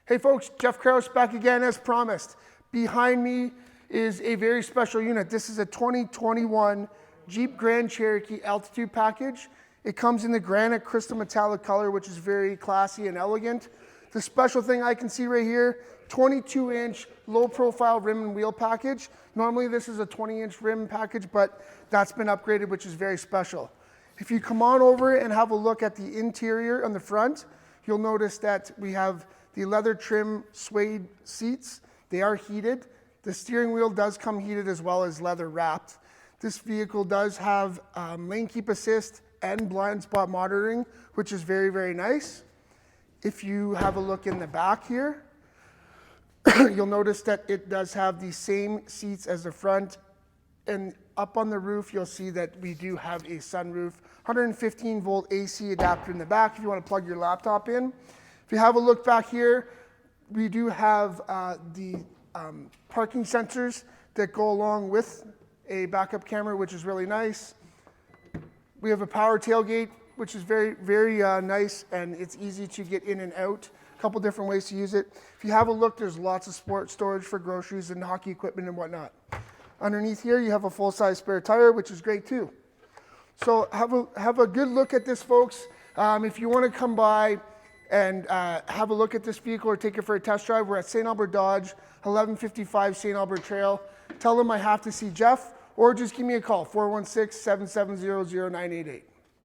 Hey folks, Jeff Krause back again as promised. Behind me is a very special unit. This is a 2021 Jeep Grand Cherokee Altitude package. It comes in the granite crystal metallic color, which is very classy and elegant. The special thing I can see right here, 22-inch low profile rim and wheel package. Normally this is a 20-inch rim package, but that's been upgraded, which is very special. If you come on over and have a look at the interior on the front, you'll notice that we have the leather trim suede seats. They are heated. The steering wheel does come heated as well as leather wrapped. This vehicle does have lane keep assist and blind spot monitoring, which is very, very nice. If you have a look in the back here, you'll notice that it does have the same seats as the front. And up on the roof, you'll see that we do have a sunroof, 115 volt AC adapter in the back if you want to plug your laptop in. If you have a look back here, we do have the parking sensors that go along with a backup camera, which is really nice. We have a power tailgate, which is very, very nice, and it's easy to get in and out. A couple different ways to use it. If you have a look, there's lots of sport storage for groceries and hockey equipment and whatnot. Underneath here, you have a full-size spare tire, which is great too. So have a good look at this, folks. If you want to come by and have a look at this vehicle or take it for a test drive, we're at St.Albert Dodge, 1155 St.Albert Trail. Tell them I have to see Jeff, or just give me a call, 416-770-0988.